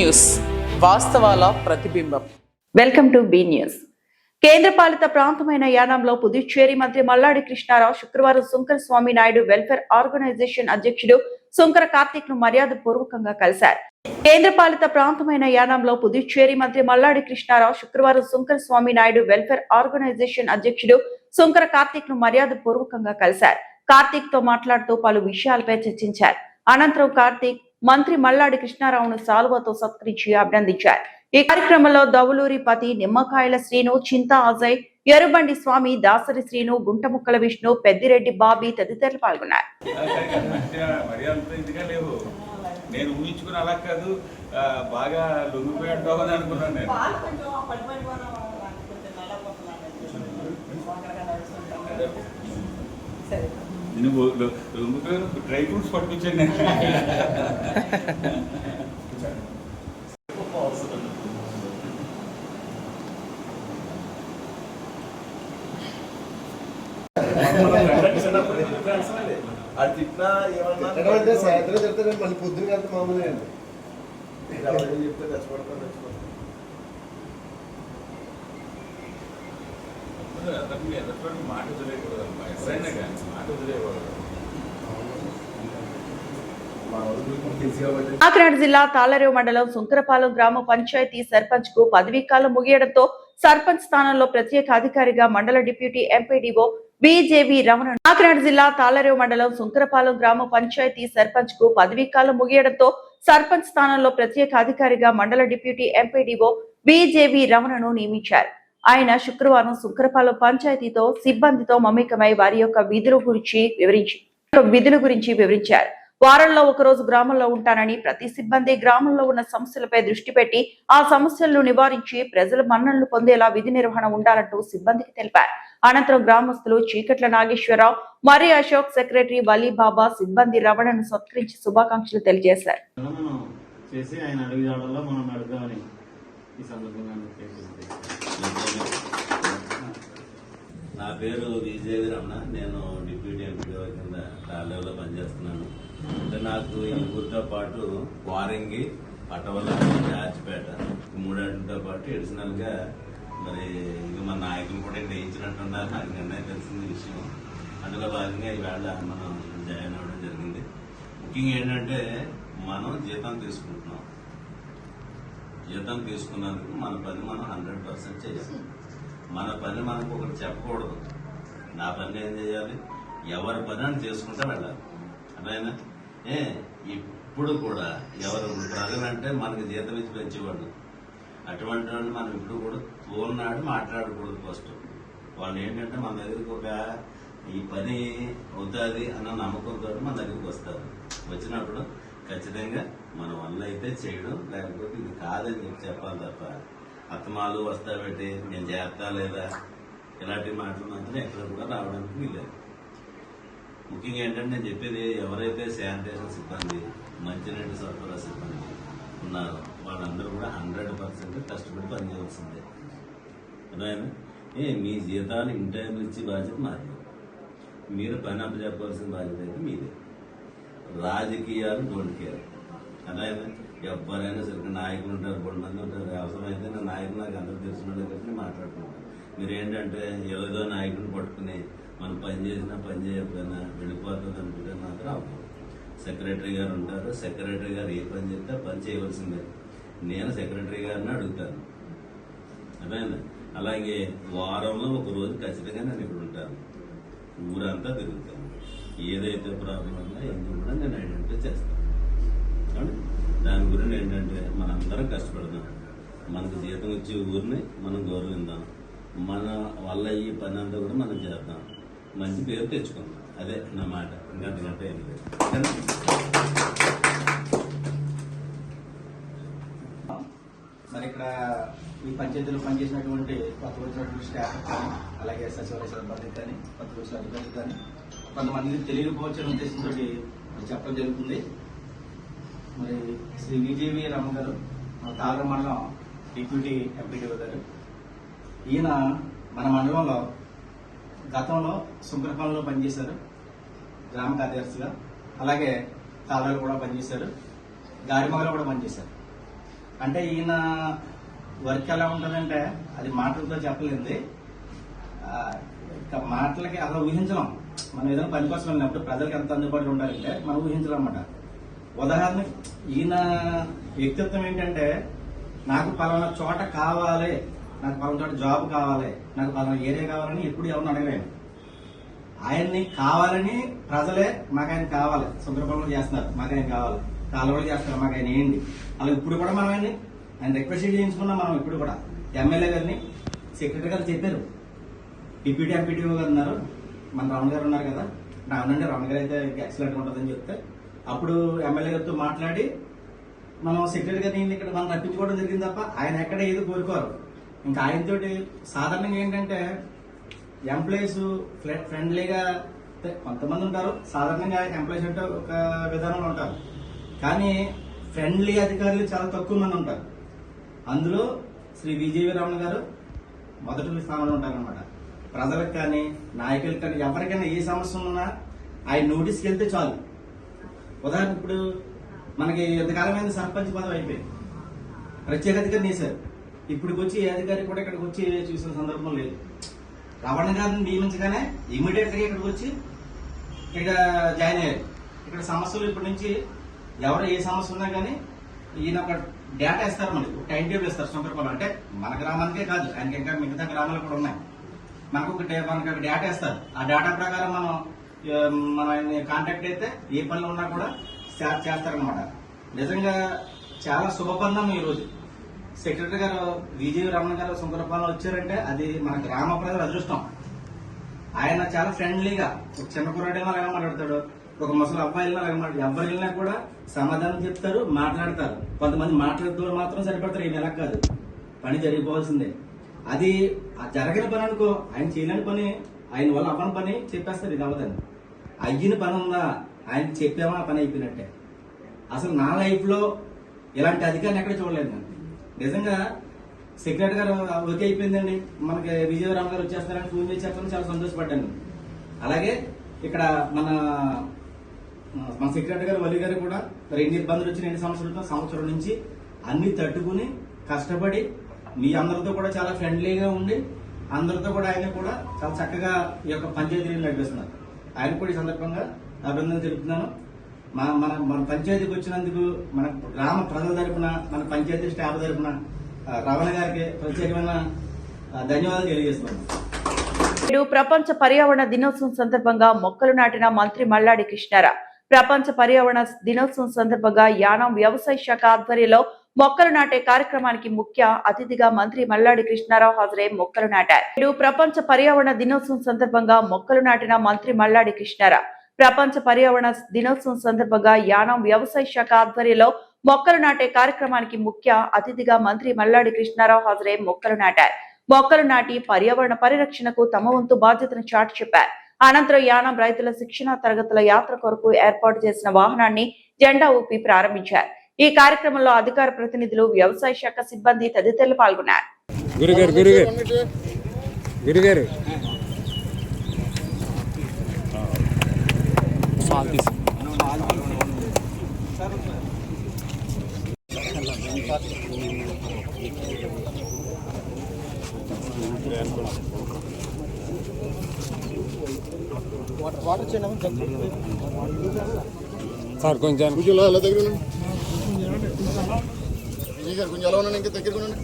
News వాస్తవాల ప్రతిబింబం. Welcome to be news. కేంద్రపాలిత ప్రాంతమైన యానాంలో పుదుచ్చేరి మంత్రి మల్లాడి కృష్ణారావు శుక్రవారం సుంకర స్వామి నాయుడు వెల్ఫేర్ ఆర్గనైజేషన్ అధ్యక్షుడు సుంకర కార్తీక్ ను మర్యాద పూర్వకంగా కలిశారు. కేంద్రపాలిత ప్రాంతమైన యానాంలో పుదుచ్చేరి మంత్రి మల్లాడి కృష్ణారావు శుక్రవారం సుంకర స్వామి నాయుడు వెల్ఫేర్ ఆర్గనైజేషన్ అధ్యక్షుడు సుంకర కార్తీక్ ను మర్యాద పూర్వకంగా కలిశారు. కార్తీక్ తో మాట్లాడుతూ పలు విషయాలపై చర్చించారు. అనంతరం కార్తీక్ మంత్రి మల్లాడి కృష్ణారావును సాల్వాతో సత్కరించి అభినందించారు. ఈ కార్యక్రమంలో దవులూరి పతి, నిమ్మకాయల శ్రీను, చింతా అజయ్, ఎరుబండి స్వామి, దాసరి శ్రీను, గుంటముక్కల విష్ణు, పెద్దిరెడ్డి బాబీ తదితరులు పాల్గొన్నారు. నేను ఊహించుకుని అలా కాదు, బాగా లొంగిపోయి ఉంటామని అనుకున్నాను నేను. నువ్వు లొంగిపోయి డ్రై ఫ్రూట్స్ పట్టుకొచ్చాను నేను. అది తిట్టినా ఏమన్నా సాయంత్రం చెప్తే మళ్ళీ పొద్దున కలిసి మామూలు అండి చెప్తే తెచ్చిపడతాను మాట వదిలేయకూడదు, ఎవరైనా కానీ మాట వదిలేయకూడదు. కాకినాడ జిల్లా తాళ్లరేవు మండలం సుంకరపాలెం గ్రామ పంచాయతీ సర్పంచ్ కు పదవీకాలం ముగియడంతో సర్పంచ్ స్థానంలో ప్రత్యేక అధికారిగా మండల డిప్యూటీ ఎంపీడీఓ బీజేవీ రమణ. కాకినాడ జిల్లా తాళ్లరేవు మండలం సుంకరపాలెం గ్రామ పంచాయతీ సర్పంచ్ కు పదవీకాలం ముగియడంతో సర్పంచ్ స్థానంలో ప్రత్యేక అధికారిగా మండల డిప్యూటీ ఎంపీడీఓ బీజేవీ రమణను నియమించారు. ఆయన శుక్రవారం సుంకరపాలెం పంచాయతీతో సిబ్బందితో మమేకమై వారి యొక్క విధుల గురించి వివరించారు. వారంలో ఒకరోజు గ్రామంలో ఉంటానని, ప్రతి సిబ్బంది గ్రామంలో ఉన్న సమస్యలపై దృష్టి పెట్టి ఆ సమస్యలను నివారించి ప్రజల మన్ననలు పొందేలా విధి నిర్వహణ ఉండాలంటూ సిబ్బందికి తెలిపారు. అనంతరం గ్రామస్తులు చీకట్ల నాగేశ్వరరావు, మరి అశోక్, సెక్రటరీ వలీబాబా, సిబ్బంది రమణను సత్కరించి శుభాకాంక్షలు తెలియజేశారు. నా పేరు బీజేవీ రమణ. నేను డిప్యూటీ ఎంపీడీఓ కింద తాళ్లరేవులో పనిచేస్తున్నాను. అంటే నాకు ఈ ఊరితో పాటు వారంగి, పటవల, రాజపేట మూడింటితో పాటు అడిషనల్ గా మరి ఇక మన నాయకులు కూడా ఇక్కడ వేయించినట్టున్నారు. నాకు నిర్ణయం తెలిసిన విషయం. అందులో భాగంగా ఈవేళ మనం జాయిన్ అవ్వడం జరిగింది. ముఖ్యంగా ఏంటంటే మనం జీతం తీసుకుంటున్నాం. జీతం తీసుకున్నందుకు మన పని మనం 100% చేయాలి. మన పని మనకు ఒకటి చెప్పకూడదు. నా పని ఏం చేయాలి, ఎవరి పని అని చేసుకుంటూ వెళ్ళాలి. అదేనా ఇప్పుడు కూడా ఎవరు ప్రజలంటే మనకి జీతం ఇచ్చి పెంచేవాళ్ళు. అటువంటి వాళ్ళు మనం ఇప్పుడు కూడా తోలనాడు మాట్లాడకూడదు. ఫస్ట్ వాళ్ళు ఏంటంటే మన దగ్గరికి ఒక ఈ పని అవుతుంది అన్న నమ్మకంతో మన దగ్గరికి వస్తారు. వచ్చినప్పుడు ఖచ్చితంగా మన వల్ల అయితే చేయడం, లేకపోతే ఇది కాదని చెప్పి చెప్పాలి తప్ప అత్తమాలు వస్తా పెట్టి నేను చేస్తా లేదా ఇలాంటి మాటలు మాత్రం ఎక్కడ కూడా రావడానికి వీలేదు. ముఖ్యంగా ఏంటంటే నేను చెప్పేది, ఎవరైతే శానిటేషన్ సిబ్బంది, మంచినీటి సరఫరా సిబ్బంది ఉన్నారో వాళ్ళందరూ కూడా 100% కష్టపడి పనిచేయాల్సిందే. అదేనా మీ జీతాలు ఇన్ టైం ఇచ్చే బాధ్యత మాది. మీరు పని అప్పచెప్పాల్సిన బాధ్యత అయితే మీదే. రాజకీయాలు డోంట్ కేర్. అదేనా ఎవరైనా సరే నాయకులు ఉంటారు, 2 మంది ఉంటారు. అవసరమైతే నా నాయకులు నాకు అందరూ తెలిసిన దగ్గర మాట్లాడుకుంటారు. మీరేంటంటే ఏదో నాయకుని పట్టుకుని మనం పని చేసినా పని చేయకపోయినా వెళ్ళిపోతుంది అనుకుంటే మాత్రం అవ్వదు. సెక్రటరీ గారు ఉంటారు. సెక్రటరీ గారు ఏ పని చెప్తే పని చేయవలసిందే. నేను సెక్రటరీ గారిని అడుగుతాను. అదేనా అలాగే వారంలో ఒక రోజు ఖచ్చితంగా నేను ఇక్కడ ఉంటాను. ఊరంతా తిరుగుతాను. ఏదైతే ప్రాబ్లం ఉందో ఎందుకు కూడా నేను ఐడెంటిఫై చేస్తాను. దాని గురించి ఏంటంటే మనందరం కష్టపడదాం. మనకు జీతం వచ్చే ఊరిని మనం గౌరవిద్దాం. మన వల్ల ఈ పని అంతా కూడా మనం చేద్దాం. మంచి పేరు తెచ్చుకుందాం. అదే నా మాట. ఇంకంతకంటే ఏం లేదు. మరి ఇక్కడ ఈ పంచాయతీలో పనిచేసినటువంటి కొత్త వచ్చినటువంటి స్టాఫ్ కానీ, అలాగే సచివాలయ సిబ్బంది కానీ, కొత్త వచ్చిన అధికారులు కానీ కొంతమందికి తెలియకపోవచ్చని ఉద్దేశంతో చెప్పడం జరుగుతుంది. మరి శ్రీ బీజేవీ రమణ గారు తాళ్లరేవు మండలం డిప్యూటీ ఎంపీడీఓ గారు. ఈయన మన మండలంలో గతంలో సుంకరపాలెంలో పనిచేశారు గ్రామ కార్యదర్శిగా. అలాగే తాళ్లరేవులో కూడా పనిచేశారు, గాడిమగలో కూడా పనిచేశారు. అంటే ఈయన వర్క్ ఎలా ఉంటుందంటే అది మాటలతో చెప్పలేంది. ఇక మాటలకి అలా ఊహించలేం. మనం ఏదైనా పని కోసం వెళ్ళినప్పుడు ప్రజలకు ఎంత అందుబాటులో ఉండాలంటే మనం ఊహించలేం అన్నమాట. ఉదాహరణకి ఈయన వ్యక్తిత్వం ఏంటంటే, నాకు పలానా చోట కావాలి, నాకు పలానా చోట జాబ్ కావాలి, నాకు పలానా ఏరియా కావాలని ఎప్పుడు ఎవరిని అడగలేను. ఆయన్ని కావాలని ప్రజలే మాకు ఆయన కావాలి, శుభ్రపణలు చేస్తున్నారు, మాకు ఆయన కావాలి, కాలువలు చేస్తారు, మాకు ఆయన ఏంటి. అలా ఇప్పుడు కూడా మనం ఆయన రిక్వెస్ట్ చేయించుకున్నాం. మనం ఇప్పుడు కూడా ఎమ్మెల్యే గారిని, సెక్రటరీ గారు చెప్పారు, డిప్యూటీ ఎంపీటీఓ గారు ఉన్నారు, మన రమణ గారు ఉన్నారు కదా, అవునండి రమణ గారు అయితే ఎక్సలెంట్ ఉంటుందని చెప్తే అప్పుడు ఎమ్మెల్యే గారితో మాట్లాడి మనం సెక్రటరీ గారిని ఇక్కడ మనం రప్పించుకోవడం జరిగింది తప్ప ఆయన ఎక్కడ ఏదో కోరుకోరు. ఇంకా ఆయనతోటి సాధారణంగా ఏంటంటే ఎంప్లాయీస్ ఫ్రెండ్లీగా కొంతమంది ఉంటారు. సాధారణంగా ఎంప్లాయీస్ అంటే ఒక విధానంలో ఉంటారు, కానీ ఫ్రెండ్లీ అధికారులు చాలా తక్కువ మంది ఉంటారు. అందులో శ్రీ విజయవి రమణ గారు మొదటి స్థానంలో ఉంటారనమాట. ప్రజలకు కానీ నాయకులకు కానీ ఎవరికైనా ఏ సమస్య ఉన్నా ఆయన నోటీస్కి వెళ్తే చాలు. ఉదాహరణ ఇప్పుడు మనకి ఎంతకాలమైన సర్పంచ్ పదవి అయిపోయింది, ప్రత్యేక అధికారిని వేశారు. ఇప్పుడు వచ్చి ఏ అధికారి కూడా ఇక్కడికి వచ్చి చూసిన సందర్భం లేదు. రమణ గారిని నియమించగానే ఇమీడియట్ గా ఇక్కడికి వచ్చి ఇక్కడ జాయిన్ అయ్యారు. ఇక్కడ సమస్యలు ఇప్పటి నుంచి ఎవరు ఏ సమస్య ఉన్నా కానీ ఈయన ఒక డేటా ఇస్తారు, మనకి టైం టేబుల్ ఇస్తారు. శంకరపాలెం అంటే మన గ్రామానికే కాదు, ఆయనకి ఇంకా మిగతా గ్రామాలు కూడా ఉన్నాయి. మనకు ఒక డేటా ఇస్తారు. ఆ డేటా ప్రకారం మనం ఆయన్ని కాంటాక్ట్ అయితే ఏ పనులు ఉన్నా కూడా చేస్తారనమాట. నిజంగా చాలా శుభపందం ఈ రోజు. సెక్రటరీ గారు విజయ రమణ గారు శంకరపాలెం వచ్చారంటే అది మన గ్రామ ప్రజల అదృష్టం. ఆయన చాలా ఫ్రెండ్లీగా, ఒక చిన్న కుర్రాడేమో అలాగే మాట్లాడతాడు, ఒక ముసలి అబ్బాయిలో అలాగే మాట్లాడు, ఎవరు వెళ్ళినా కూడా సమాధానం చెప్తారు, మాట్లాడతారు. కొంతమంది మాట్లాడుతూ మాత్రం సరిపడతారు. ఈ నెల కాదు, పని జరిగిపోవాల్సిందే. అది జరగని పని అనుకో, ఆయన చేయలేని పని, ఆయన వల్ల అవ్వని పని చెప్పేస్తారు, ఇది అవ్వదని. అయ్యిన పని ఉందా, ఆయన చెప్పామా పని అయిపోయినట్టే. అసలు నా లైఫ్ లో ఇలాంటి అధికారిని ఎక్కడ చూడలేదు నేను. నిజంగా సెక్రటరీ గారు ఓకే అయిపోయిందండి, మనకి విజయరామ్ గారు వచ్చేస్తారని ఫోన్ చేసి చెప్పని చాలా సంతోషపడ్డాను. అలాగే ఇక్కడ మన సెక్రటరీ గారు వల్లి గారు కూడా మరి ఎన్ని ఇబ్బందులు వచ్చిన ఎన్ని సంవత్సరం నుంచి అన్ని తట్టుకుని కష్టపడి మీ అందరితో కూడా చాలా ఫ్రెండ్లీగా ఉండి అందరితో కూడా ఆయన కూడా చాలా చక్కగా ఈ యొక్క పంచాయతీని నడిపిస్తున్నారు. ఆయన కూడా ఈ సందర్భంగా అభినందనలు తెలుపుతున్నాను. మన పంచాయతీకి వచ్చినందుకు మన గ్రామ ప్రజల తరపున, మన పంచాయతీ స్టాఫ్ తరపున రమణ గారికి ప్రత్యేకమైన ధన్యవాదాలు తెలియజేస్తున్నాను. ప్రపంచ పర్యావరణ దినోత్సవం సందర్భంగా మొక్కలు నాటిన మంత్రి మల్లాడి కృష్ణారావు. ప్రపంచ పర్యావరణ దినోత్సవం సందర్భంగా యానాం వ్యవసాయ శాఖ ఆధ్వర్యంలో మొక్కలు నాటే కార్యక్రమానికి ముఖ్య అతిథిగా మంత్రి మల్లాడి కృష్ణారావు హాజరై మొక్కలు నాటారు. ప్రపంచ పర్యావరణ దినోత్సవం సందర్భంగా మొక్కలు నాటిన మంత్రి మల్లాడి కృష్ణారావు. ప్రపంచ పర్యావరణ దినోత్సవం సందర్భంగా యానాం వ్యవసాయ శాఖ ఆధ్వర్యంలో మొక్కలు నాటే కార్యక్రమానికి ముఖ్య అతిథిగా మంత్రి మల్లాడి కృష్ణారావు హాజరై మొక్కలు నాటారు. మొక్కలు నాటి పర్యావరణ పరిరక్షణకు తమ వంతు బాధ్యతను చాటి చెప్పారు. అనంతరం యానాం రైతుల శిక్షణా తరగతుల యాత్ర కొరకు ఏర్పాటు చేసిన వాహనాన్ని జెండా ఊపి ప్రారంభించారు. ఈ కార్యక్రమంలో అధికార ప్రతినిధులు, వ్యవసాయ శాఖ సిబ్బంది తదితరులు పాల్గొన్నారు. సార్ కొంచెం అలా దగ్గర కొంచెం ఎలా ఉన్నాను, ఇంకా దగ్గర ఉన్నాను.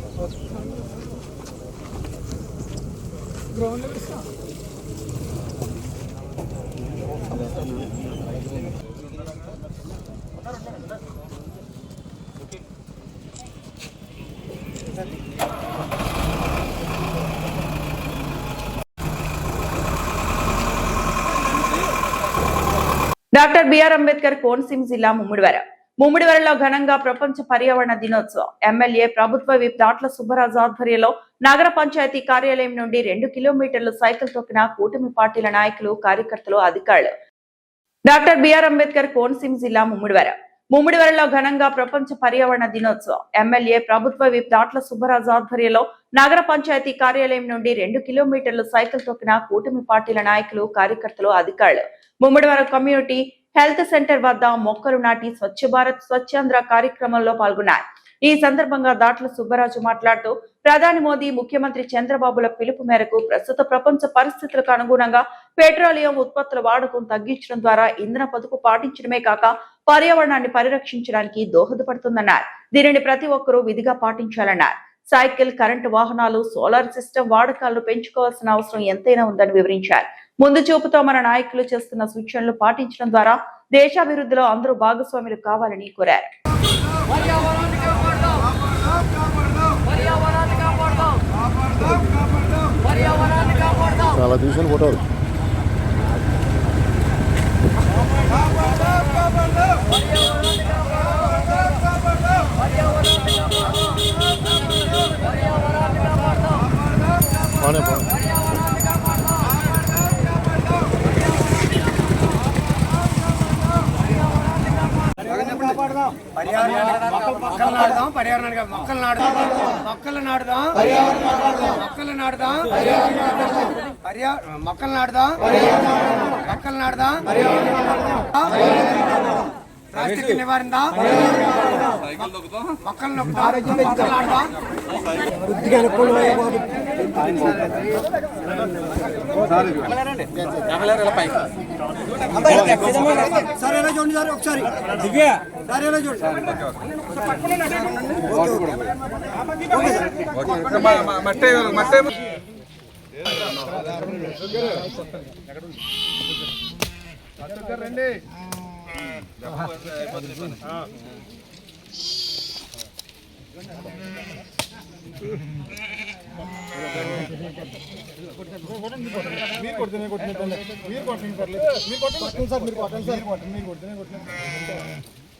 డాక్టర్ బిఆర్ అంబేద్కర్ కోనసీమ జిల్లా ముమ్మిడివరంలో ఘనంగా ప్రపంచ పర్యావరణ దినోత్సవం. ఎమ్మెల్యే ప్రభుత్వ విప్ దాట్ల సుబ్బరాజు ఆధ్వర్యంలో నగర పంచాయతీ కార్యాలయం నుండి 2 కిలోమీటర్లు సైకిల్ తొక్కిన కూటమి పార్టీల నాయకులు, కార్యకర్తలు, అధికారులు. డాక్టర్ బిఆర్ అంబేద్కర్ కోనసీమ జిల్లా ముమ్మిడివరంలో ఘనంగా ప్రపంచ పర్యావరణ దినోత్సవం. ఎమ్మెల్యే ప్రభుత్వ విప్ దాట్ల సుబ్బరాజు ఆధ్వర్యంలో నగర పంచాయతీ కార్యాలయం నుండి 2 కిలోమీటర్లు సైకిల్ తొక్కిన కూటమి పార్టీల నాయకులు, కార్యకర్తలు, అధికారులు ముమ్మిడివరం కమ్యూనిటీ హెల్త్ సెంటర్ వద్ద మొక్కలు నాటి స్వచ్ఛ భారత్ స్వచ్ఛాంధ్ర కార్యక్రమంలో పాల్గొన్నారు. ఈ సందర్భంగా దాట్ల సుబ్బరాజు మాట్లాడుతూ ప్రధాని మోదీ ముఖ్యమంత్రి చంద్రబాబుల పిలుపు మేరకు ప్రస్తుత ప్రపంచ పరిస్థితులకు అనుగుణంగా పెట్రోలియం ఉత్పత్తుల వాడకం తగ్గించడం ద్వారా ఇంధన పొదుపు పాటించడమే కాక పర్యావరణాన్ని పరిరక్షించడానికి దోహదపడుతుందన్నారు. దీనిని ప్రతి ఒక్కరూ విధిగా పాటించాలన్నారు. సైకిల్, కరెంటు వాహనాలు, సోలార్ సిస్టమ్ వాడకాలను పెంచుకోవాల్సిన అవసరం ఎంతైనా ఉందని వివరించారు. ముందు చూపుతో మన నాయకులు చేస్తున్న సూచనలు పాటించడం ద్వారా దేశాభివృద్ధిలో అందరూ భాగస్వాములు కావాలని కోరారు. చాలా తీసుకుని ఫోటోలు ప్లాస్టిక్ నివారిందా, మొక్కలు సార్ ఎలా చూడండి సార్, ఒకసారి సార్ ఎలా చూడండి. రండి మీరు కొడుతూనే కొట్టినట్టు మీరు కొట్టండి పర్లేదు, మీరు కొట్టండి సార్, మీరు కొట్టండి సార్, మీరు కొడుతూనే కొట్టినట్టు.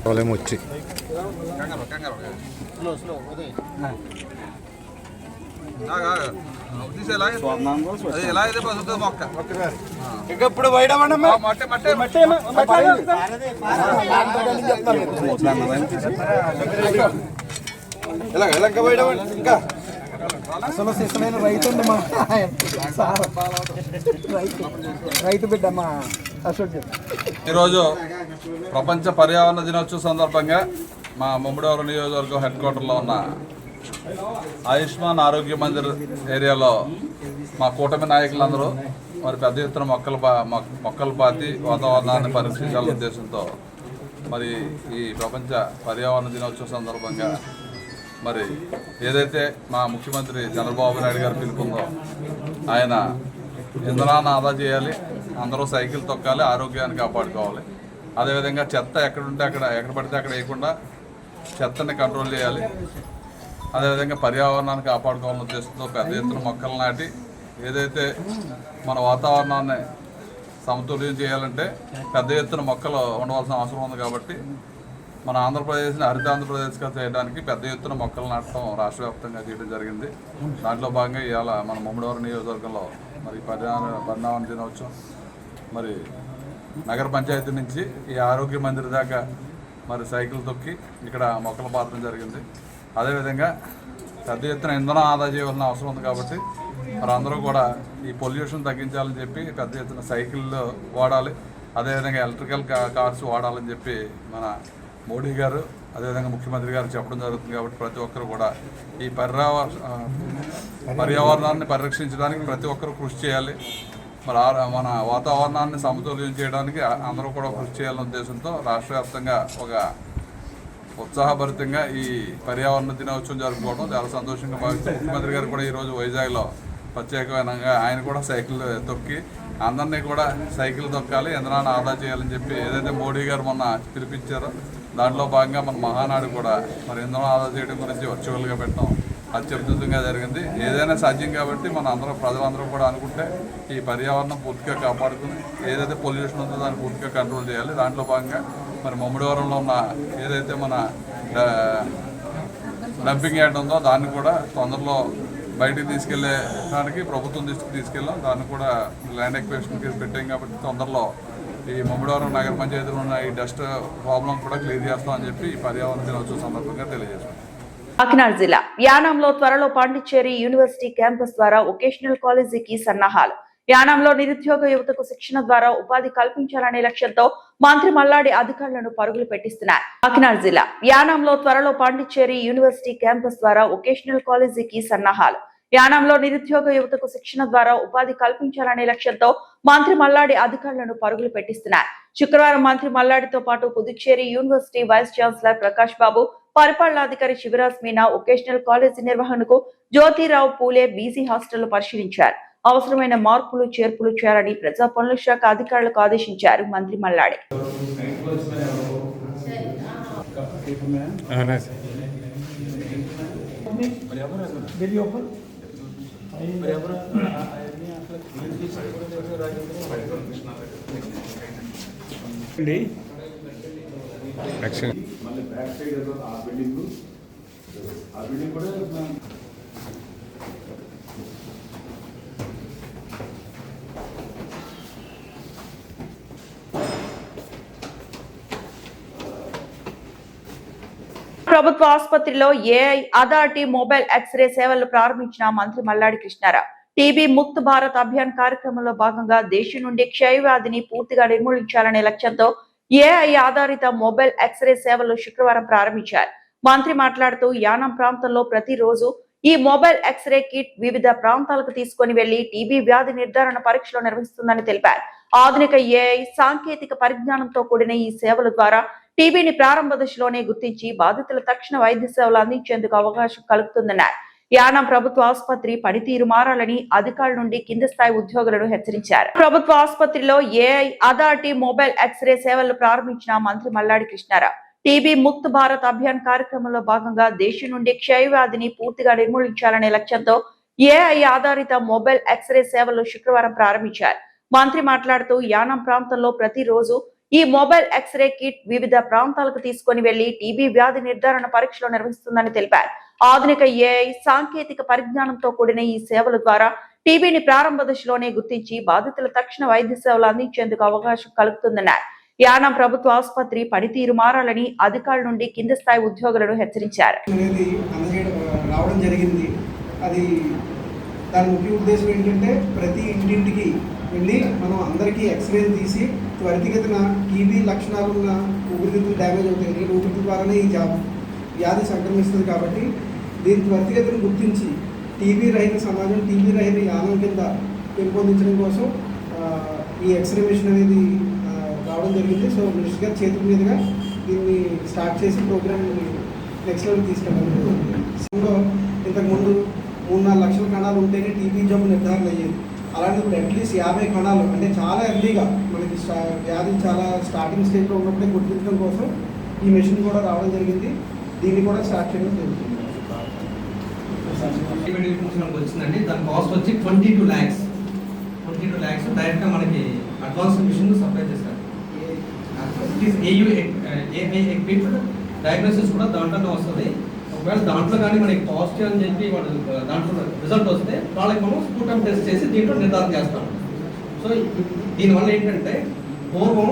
వాళ్ళేమో వచ్చి ఇప్పుడు అసలు శిశులైన రైతు మా రైతు బిడ్డ మా అశోక్. ఈరోజు ప్రపంచ పర్యావరణ దినోత్సవం సందర్భంగా మా ముమ్మడివరం నియోజకవర్గం హెడ్ క్వార్టర్లో ఉన్న ఆయుష్మాన్ ఆరోగ్య మందిర్ ఏరియాలో మా కూటమి నాయకులందరూ మరి పెద్ద ఎత్తున మొక్కలు పాతి వాతావరణాన్ని పరీక్షించాలనే ఉద్దేశంతో మరి ఈ ప్రపంచ పర్యావరణ దినోత్సవం సందర్భంగా మరి ఏదైతే మా ముఖ్యమంత్రి చంద్రబాబు నాయుడు గారు పిలుపుందో ఆయన ఇంధనాన్ని ఆదా చేయాలి, అందరూ సైకిల్ తొక్కాలి, ఆరోగ్యాన్ని కాపాడుకోవాలి, అదేవిధంగా చెత్త ఎక్కడ పడితే అక్కడ వేయకుండా చెత్తని కంట్రోల్ చేయాలి, అదేవిధంగా పర్యావరణాన్ని కాపాడుకోవాలని ఉద్దేశంతో పెద్ద ఎత్తున మొక్కలు నాటి ఏదైతే మన వాతావరణాన్ని సమతుల్యం చేయాలంటే పెద్ద ఎత్తున మొక్కలు ఉండవలసిన అవసరం ఉంది. కాబట్టి మన ఆంధ్రప్రదేశ్ని హరిత ఆంధ్రప్రదేశ్గా చేయడానికి పెద్ద ఎత్తున మొక్కలు నాటడం రాష్ట్ర వ్యాప్తంగా చేయడం జరిగింది. దాంట్లో భాగంగా ఇవాళ మన ముమ్మడివరం నియోజకవర్గంలో మరి పర్యావరణ దినోత్సవం మరి నగర పంచాయతీ నుంచి ఈ ఆరోగ్య మందిర్ దాకా మరి సైకిల్ తొక్కి ఇక్కడ మొక్కలు పాతడం జరిగింది. అదేవిధంగా పెద్ద ఎత్తున ఇంధనం ఆదా చేయవలసిన అవసరం ఉంది. కాబట్టి మరి అందరూ కూడా ఈ పొల్యూషన్ తగ్గించాలని చెప్పి పెద్ద ఎత్తున సైకిళ్ళు వాడాలి, అదేవిధంగా ఎలక్ట్రికల్ కార్స్ వాడాలని చెప్పి మన మోడీ గారు అదేవిధంగా ముఖ్యమంత్రి గారు చెప్పడం జరుగుతుంది. కాబట్టి ప్రతి ఒక్కరు కూడా ఈ పర్యావరణాన్ని పరిరక్షించడానికి ప్రతి ఒక్కరు కృషి చేయాలి. మరి మన వాతావరణాన్ని సమతుల్యం చేయడానికి అందరూ కూడా కృషి చేయాలనే ఉద్దేశంతో రాష్ట్ర వ్యాప్తంగా ఒక ఉత్సాహభరితంగా ఈ పర్యావరణ దినోత్సవం జరుపుకోవడం చాలా సంతోషంగా భావిస్తూ ముఖ్యమంత్రి గారు కూడా ఈరోజు వైజాగ్లో ప్రత్యేకమైన ఆయన కూడా సైకిల్ తొక్కి అందరినీ కూడా సైకిల్ తొక్కాలి, ఇంధనాన్ని ఆదా చేయాలని చెప్పి ఏదైతే మోడీ గారు మొన్న పిలిపించారో దాంట్లో భాగంగా మన మహానాడు కూడా మరి ఇంధనం ఆదా చేయడం గురించి వర్చువల్గా పెట్టడం అత్యద్భుతంగా జరిగింది. ఏదైనా సాధ్యం కాబట్టి మన ప్రజలందరూ కూడా అనుకుంటే ఈ పర్యావరణం పూర్తిగా కాపాడుకుని ఏదైతే పొల్యూషన్ ఉందో దాన్ని పూర్తిగా కంట్రోల్ చేయాలి. దాంట్లో భాగంగా మరి ముమ్మడివరంలో ఉన్న ఏదైతే మన డంపింగ్ యార్డ్ ఉందో దాన్ని కూడా తొందరలో బయటికి తీసుకెళ్ళడానికి ప్రభుత్వం తీసుకెళ్ళాం. దాన్ని కూడా ల్యాండ్ ఎక్విజిషన్ కేసు పెట్టాం కాబట్టి తొందరలో ఈ ముమ్మడివరం నగర పంచాయతీలో ఉన్న ఈ డస్ట్ ప్రాబ్లం కూడా క్లియర్ చేస్తామని చెప్పి ఈ పర్యావరణ దినోత్సవం సందర్భంగా తెలియజేస్తాం. కాకినాడ జిల్లా యానంలో త్వరలో పాండిచ్చేరి యూనివర్సిటీ క్యాంపస్ ద్వారా వొకేషనల్ కాలేజీకి సన్నాహాలు. యానంలో నిరుద్యోగ యువతకు శిక్షణ ద్వారా ఉపాధి కల్పించాలనే లక్ష్యంతో మంత్రి మల్లాడి అధికారులను పరుగులు పెట్టిస్తున్నారు. కాకినాడ జిల్లా యానంలో త్వరలో పాండిచ్చేరి యూనివర్సిటీ క్యాంపస్ ద్వారా వొకేషనల్ కాలేజీకి సన్నాహాలు. యానంలో నిరుద్యోగ యువతకు శిక్షణ ద్వారా ఉపాధి కల్పించాలనే లక్ష్యంతో మంత్రి మల్లాడి అధికారులను పరుగులు పెట్టిస్తున్నారు. శుక్రవారం మంత్రి మల్లాడితో పాటు Puducherry university vice chancellor Prakash Babu, పరిపాలనాధికారి శివరాజ్ మీనా వొకేషనల్ కాలేజీ నిర్వహణకు జ్యోతిరావు పూలే బీసీ హాస్టల్ పరిశీలించారు. అవసరమైన మార్పులు చేర్పులు చేయాలని ప్రజా పనుల శాఖ అధికారులకు ఆదేశించారు మంత్రి మల్లాడి. మళ్ళీ బ్యాక్ సైడ్ ఆ బిల్డింగ్ కూడా ప్రభుత్వ ఆసుపత్రిలో ఏఐ అథారిటీ మొబైల్ ఎక్స్రే సేవలు ప్రారంభించిన మంత్రి మల్లాడి కృష్ణారావు. టీబీ ముక్త్ భారత్ అభియాన్ కార్యక్రమంలో భాగంగా దేశం నుండి క్షయవ్యాధిని పూర్తిగా నిర్మూలించాలనే లక్ష్యంతో ఏఐ ఆధారిత మొబైల్ ఎక్స్రే సేవలు శుక్రవారం ప్రారంభించారు. మంత్రి మాట్లాడుతూ యానం ప్రాంతంలో ప్రతిరోజు ఈ మొబైల్ ఎక్స్రే కిట్ వివిధ ప్రాంతాలకు తీసుకుని వెళ్లి టీబీ వ్యాధి నిర్ధారణ పరీక్షలు నిర్వహిస్తుందని తెలిపారు. ఆధునిక ఏఐ సాంకేతిక పరిజ్ఞానంతో కూడిన ఈ సేవల ద్వారా టీబీని ప్రారంభ దశలోనే గుర్తించి బాధితుల తక్షణ వైద్య సేవలు అందించేందుకు అవకాశం కలుగుతుందన్నారు. యానం ప్రభుత్వ ఆసుపత్రి పనితీరు మారాలని అధికారుల నుండి కింది స్థాయి ఉద్యోగులను హెచ్చరించారు. ప్రభుత్వ ఆసుపత్రిలో ఏఐ అథారిటీ మొబైల్ ఎక్స్రే సేవలు ప్రారంభించిన మంత్రి మల్లాడి కృష్ణారావు. టీబీ ముక్త్ భారత్ అభియాన్ కార్యక్రమంలో భాగంగా దేశం నుండి క్షయవ్యాధిని పూర్తిగా నిర్మూలించాలనే లక్ష్యంతో ఏఐ ఆధారిత మొబైల్ ఎక్స్రే సేవలు శుక్రవారం ప్రారంభించారు. మంత్రి మాట్లాడుతూ యానం ప్రాంతంలో ప్రతిరోజు ఈ మొబైల్ ఎక్స్రే కిట్ వివిధ ప్రాంతాలకు తీసుకుని వెళ్లి టీబీ వ్యాధి నిర్ధారణ పరీక్షలు నిర్వహిస్తుందని తెలిపారు. ఆధునిక ఏఐ సాంకేతిక పరిజ్ఞానంతో కూడిన ఈ సేవల ద్వారా టీబీని ప్రారంభ దశలోనే గుర్తించి బాధితుల తక్షణ వైద్య సేవలు అందించేందుకు అవకాశం కలుగుతుందన్నారు. యానం ప్రభుత్వ ఆసుపత్రి పనితీరు మారాలని అధికారుల నుండి కింది స్థాయి ఉద్యోగులను హెచ్చరించారు. రావడం జరిగింది. అది దాని ముఖ్య ఉద్దేశం ఏంటంటే ప్రతి ఇంటింటికి వెళ్ళి మనం అందరికీ ఎక్స్రేలు తీసి త్వరితగతిన టీబీ లక్షణాలు ఉన్న ఊపిరితిత్తులు డ్యామేజ్ అవుతాయి. ఊపిరితిత్తుల ద్వారానే ఈ వ్యాధి సంక్రమిస్తుంది. కాబట్టి దీన్ని త్వరితగతిని గుర్తించి టీబీ రహిత సమాజం, టీబీ రహిత యానం కింద పెంపొందించడం కోసం ఈ ఎక్స్రే మిషన్ అనేది రావడం జరిగింది. సో మినిస్టర్ గారి చేతుల మీదుగా దీన్ని స్టార్ట్ చేసి ప్రోగ్రామ్ నెక్స్ట్ లెవెల్ తీసుకెళ్ళాలి. ఇంతకుముందు 3-4 లక్షల కణాలు ఉంటేనే టీబీ జబ్బు నిర్ధారణ అయ్యేది. అలాంటి అట్లీస్ట్ 50 కణాలు అంటే చాలా ఎర్లీగా మనకి వ్యాధి చాలా స్టార్టింగ్ స్టేజ్లో ఉన్నప్పుడే గుర్తించడం కోసం ఈ మెషిన్ కూడా రావడం జరిగింది. దీన్ని కూడా స్టార్ట్ చేయడం జరుగుతుంది. వచ్చిందండి. దాని కాస్ట్ వచ్చి 22 lakhs డైరెక్ట్గా మనకి అడ్వాన్స్ మిషన్ సప్లై చేస్తారు. డయాగ్నోసిస్ కూడా దాంట్లోనే వస్తుంది. ఒకవేళ దాంట్లో కానీ మనకి పాజిటివ్ అని చెప్పి వాడు దాంట్లో రిజల్ట్ వస్తే వాళ్ళకి మనం స్ఫూటం టెస్ట్ చేసి దీంట్లో నిర్ధారణ చేస్తాం. సో దీనివల్ల ఏంటంటే పూర్వం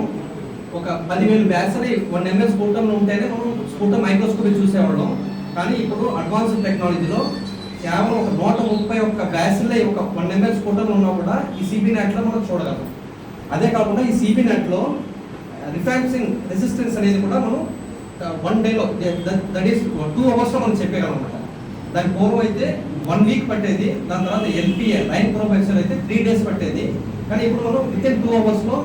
ఒక 10,000 బ్యాక్స్ని 1 ml స్ఫూటంలో ఉంటేనే మనం స్ఫూటం మైక్రోస్కోపీ చూసేవాళ్ళం. కానీ ఇప్పుడు అడ్వాన్స్ టెక్నాలజీలో కేవలం ఒక 131 బ్యాక్స్లే ఒక 1 ml స్ఫూటంలో ఉన్నా కూడా ఈ సిబి నెట్లో మనం చూడగలం. అదే కాకుండా ఈ సిబి నెట్లో రిఫ్రాక్టింగ్ రెసిస్టెన్స్ అనేది కూడా మనం 1 డేలో దట్ ఈస్ 2 అవర్స్లో మనం చెప్పేయగలం అనమాట. దాని పూర్వం అయితే 1 వీక్ పట్టేది. దాని తర్వాత ఎల్పిఏ లైన్ ప్రొఫెక్షన్ అయితే 3 days పట్టేది. కానీ ఇప్పుడు మనం వితిన్ 2 అవర్స్లో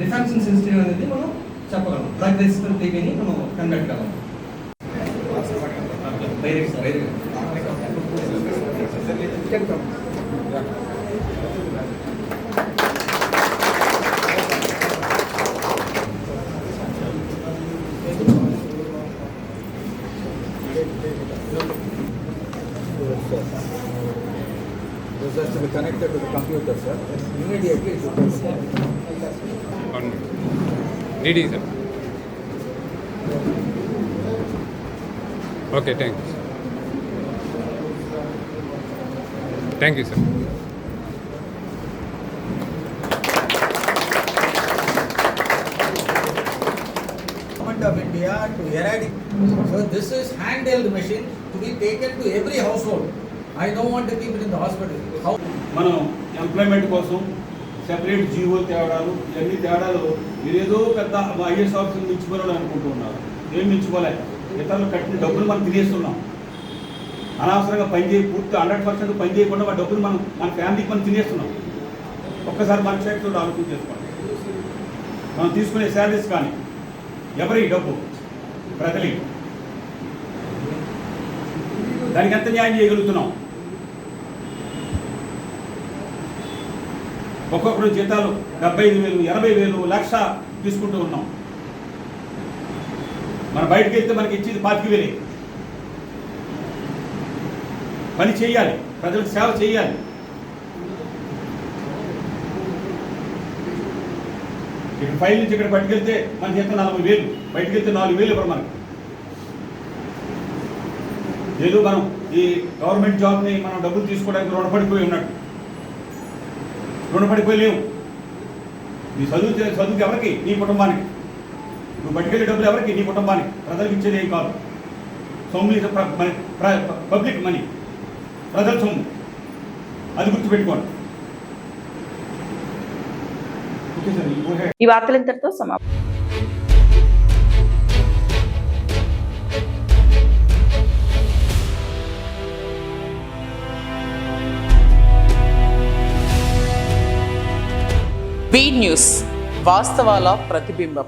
రిఫ్రాక్షన్ సెన్సిటివ్ అనేది మనం చెప్పగలం. డ్రగ్ రెసిస్టెంట్ టీబీని మనం కనిపెట్టగలం. This has to be connected to the computer, sir. Immediately it will go. DD, sir. Okay, thanks. Thank you, sir. Government of India to eradicate. So this is handheld machine to be taken to every household. I don't want to keep it in the hospital. How? మనం employment కోసం separate GO తేడాలు ఇవన్నీ తేడాలు మీరేదో పెద్ద IAS ఆఫీసులు మించిపోవాలని అనుకుంటూ ఉన్నారు. ఏం మించిపోలే, ఇతరులు కట్టిన డబ్బులు మనం తినేస్తున్నాం. అనవసరంగా పూర్తి 100% పని చేయకుండా ఆ డబ్బులు మన ఫ్యామిలీకి మనం తినేస్తున్నాం. ఒక్కసారి మన క్షేత్రంలో ఆలోచన చేసుకోండి. మనం తీసుకునే శాలరీస్ కానీ ఎవరి డబ్బు ప్రజలే, దానికి ఎంత న్యాయం చేయగలుగుతున్నాం? ఒక్కొక్కరు జీతాలు 75,000, 80,000, లక్ష తీసుకుంటూ ఉన్నాం. మన బయటకు వెళ్తే మనకి ఇచ్చేది 25,000. పని చేయాలి, ప్రజలకు సేవ చేయాలి. ఇక్కడ ఫైల్ నుంచి ఇక్కడ పట్టుకెళ్తే మన జీతం 40,000, బయటకు వెళ్తే 4,000 ఇవ్వరు మనకి. ఏదో మనం ఈ గవర్నమెంట్ జాబ్ని మనం డబ్బులు తీసుకోవడానికి రుణపడిపోయి ఉన్నట్టు. రుణపడిపోలేవు. నీ చదువుకి ఎవరికి? నీ కుటుంబానికి. నువ్వు పట్టుకెళ్ళే డబ్బులు ఎవరికి? నీ కుటుంబానికి. ప్రజలకు ఇచ్చేది ఏం కాదు. సొమ్ము పబ్లిక్ మనీ, ప్రజల సొమ్ము. అది గుర్తుపెట్టుకోండి. ఈ వార్తలు ఇంతటితో సమాప్తం. బీ న్యూస్, వాస్తవాల ప్రతిబింబం.